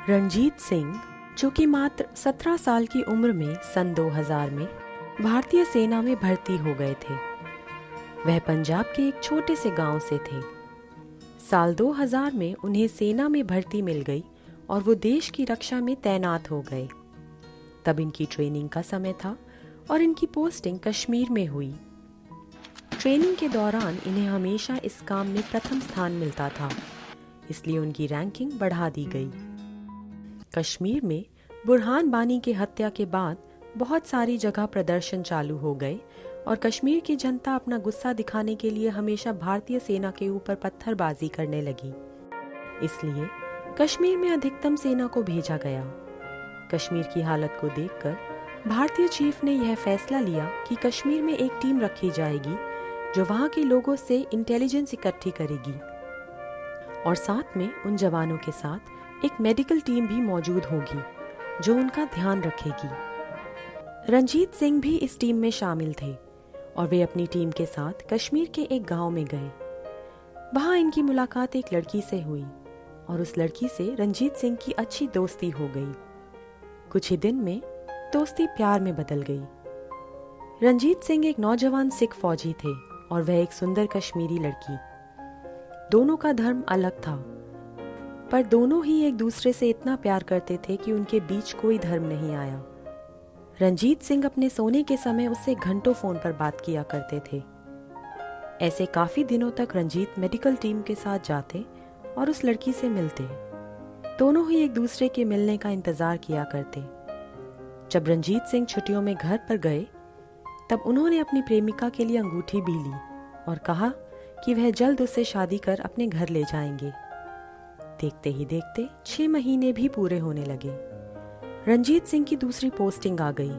रणजीत सिंह, जो कि मात्र 17 साल की उम्र में सन 2000 में भारतीय सेना में भर्ती हो गए थे। वह पंजाब के एक छोटे से गांव से थे। साल 2000 में उन्हें सेना में भर्ती मिल गई और वो देश की रक्षा में तैनात हो गए। तब इनकी ट्रेनिंग का समय था और इनकी पोस्टिंग कश्मीर में हुई। ट्रेनिंग के दौरान इन्हें हमेशा इस काम में प्रथम स्थान मिलता था, इसलिए उनकी रैंकिंग बढ़ा दी गई। कश्मीर में बुरहान वानी की हत्या के बाद बहुत सारी जगह प्रदर्शन चालू हो गए और कश्मीर की जनता अपना गुस्सा दिखाने के लिए हमेशा भारतीय सेना के ऊपर पत्थरबाजी करने लगी। इसलिए कश्मीर में अधिकतम सेना को भेजा गया। कश्मीर की हालत को देखकर भारतीय चीफ ने यह फैसला लिया कि कश्मीर में एक टीम रखी जाएगी जो वहां के लोगों से इंटेलिजेंस इकट्ठी करेगी और साथ में उन जवानों के साथ एक मेडिकल टीम भी मौजूद होगी जो उनका ध्यान रखेगी। रणजीत सिंह भी इस टीम में शामिल थे और वे अपनी टीम के साथ कश्मीर के एक गांव में गए। वहां इनकी मुलाकात एक लड़की से हुई और उस लड़की से रणजीत सिंह की अच्छी दोस्ती हो गई। कुछ ही दिन में दोस्ती प्यार में बदल गई। रणजीत सिंह एक नौजवान सिख फौजी थे और वह एक सुंदर कश्मीरी लड़की। दोनों का धर्म अलग था, पर दोनों ही एक दूसरे से इतना प्यार करते थे कि उनके बीच कोई धर्म नहीं आया। रणजीत सिंह अपने सोने के समय उससे घंटों फोन पर बात किया करते थे। ऐसे काफी दिनों तक रंजीत मेडिकल टीम के साथ जाते और उस लड़की से मिलते। दोनों ही एक दूसरे के मिलने का इंतजार किया करते। जब रणजीत सिंह छुट्टियों में घर पर गए, तब उन्होंने अपनी प्रेमिका के लिए अंगूठी भी ली और कहा कि वह जल्द उससे शादी कर अपने घर ले जाएंगे। देखते ही देखते 6 महीने भी पूरे होने लगे। रणजीत सिंह की दूसरी पोस्टिंग आ गई,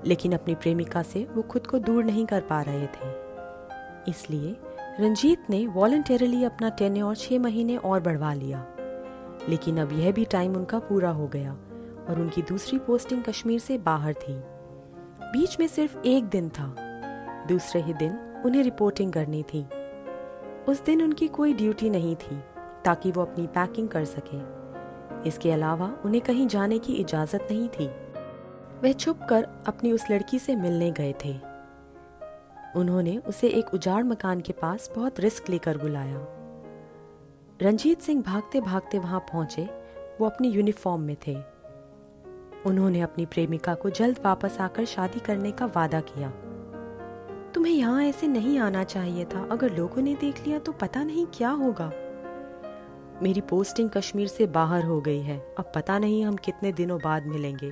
लेकिन अपनी प्रेमिका से वो खुद को दूर नहीं कर पा रहे थे। इसलिए रणजीत ने वॉलंटरली अपना टेन्योर 6 महीने और बढ़वा लिया। लेकिन अब यह भी टाइम उनका पूरा हो गया और उनकी दूसरी पोस्टिंग कश्मीर से बाहर थी। बीच में सिर्फ एक दिन था। दूसरे ही दिन उन्हें रिपोर्टिंग करनी थी। उस दिन उनकी कोई ड्यूटी नहीं थी ताकि वो अपनी पैकिंग कर सके। इसके अलावा उन्हें कहीं जाने की इजाजत नहीं थी। वह छुपकर अपनी उस लड़की से मिलने गए थे। उन्होंने उसे एक उजाड़ मकान के पास बहुत रिस्क लेकर बुलाया। रणजीत सिंह भागते भागते वहां पहुंचे। वो अपनी यूनिफॉर्म में थे। उन्होंने अपनी प्रेमिका को जल्द वापस आकर शादी करने का वादा किया। तुम्हें यहाँ ऐसे नहीं आना चाहिए था। अगर लोगों ने देख लिया तो पता नहीं क्या होगा। मेरी पोस्टिंग कश्मीर से बाहर हो गई है। अब पता नहीं हम कितने दिनों बाद मिलेंगे,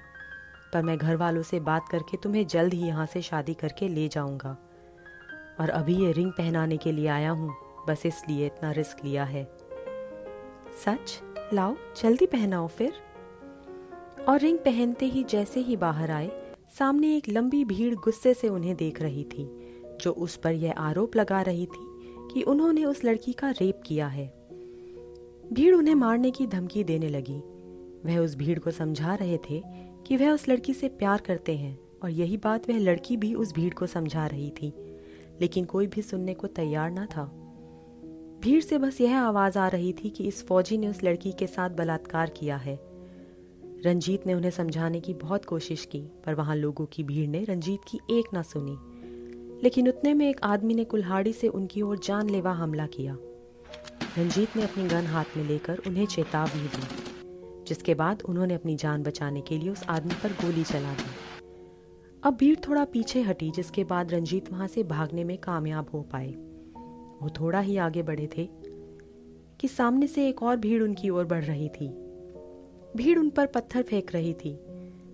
पर मैं घर वालों से बात करके तुम्हें जल्द ही यहाँ से शादी करके ले जाऊंगा। और अभी ये रिंग पहनाने के लिए आया हूँ, बस इसलिए इतना रिस्क लिया है। सच? लाओ जल्दी पहनाओ फिर। और रिंग पहनते ही जैसे ही बाहर आए, सामने एक लंबी भीड़ गुस्से से उन्हें देख रही थी, जो उस पर यह आरोप लगा रही थी कि उन्होंने उस लड़की का रेप किया है। भीड़ उन्हें मारने की धमकी देने लगी। वह उस भीड़ को समझा रहे थे कि वह उस लड़की से प्यार करते हैं और यही बात वह लड़की भी उस भीड़ को समझा रही थी, लेकिन कोई भी सुनने को तैयार न था। भीड़ से बस यह आवाज आ रही थी कि इस फौजी ने उस लड़की के साथ बलात्कार किया है। रंजीत ने उन्हें समझाने की बहुत कोशिश की, पर वहां लोगों की भीड़ ने रंजीत की एक ना सुनी। लेकिन उतने में एक आदमी ने कुल्हाड़ी से उनकी ओर जानलेवा हमला किया। रंजीत ने अपनी गन हाथ में लेकर उन्हें चेतावनी दी, जिसके बाद उन्होंने अपनी जान बचाने के लिए उस आदमी पर गोली चला दी। अब भीड़ थोड़ा पीछे हटी, जिसके बाद रंजीत वहां से भागने में कामयाब हो पाए। वो थोड़ा ही आगे बढ़े थे कि सामने से एक और भीड़ उनकी ओर बढ़ रही थी। भीड़ उन पर पत्थर फेंक रही थी।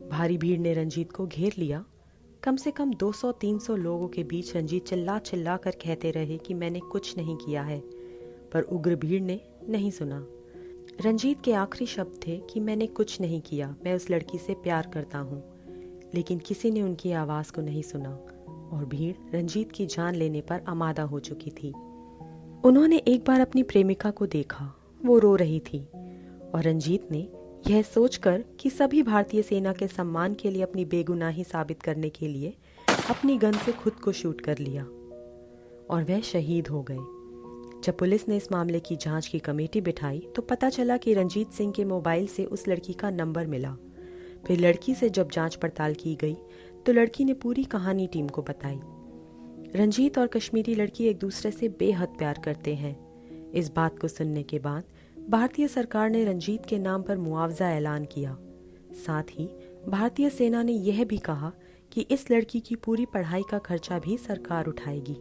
भारी भीड़ ने रंजीत को घेर लिया। कम से कम 200-300 लोगों के बीच रंजीत चिल्ला चिल्ला कर कहते रहे कि मैंने कुछ नहीं किया है, पर उग्र भीड़ ने नहीं सुना। रंजीत के आखिरी शब्द थे कि मैंने कुछ नहीं किया, मैं उस लड़की से प्यार करता हूँ। लेकिन किसी ने उनकी आवाज़ को नहीं सुना और भीड़ रंजीत की जान लेने पर आमादा हो चुकी थी। उन्होंने एक बार अपनी प्रेमिका को देखा, वो रो रही थी और रंजीत ने यह सोचकर कि सभी भारतीय सेना के सम्मान के लिए अपनी बेगुनाही साबित करने के लिए अपनी गन से खुद को शूट कर लिया और वह शहीद हो गए। जब पुलिस ने इस मामले की जांच की कमेटी बिठाई तो पता चला कि रंजीत सिंह के मोबाइल से उस लड़की का नंबर मिला। फिर लड़की से जब जांच पड़ताल की गई तो लड़की ने पूरी कहानी टीम को बताई। रंजीत और कश्मीरी लड़की एक दूसरे से बेहद प्यार करते हैं। इस बात को सुनने के बाद भारतीय सरकार ने रंजीत के नाम पर मुआवजा ऐलान किया। साथ ही भारतीय सेना ने यह भी कहा कि इस लड़की की पूरी पढ़ाई का खर्चा भी सरकार उठाएगी।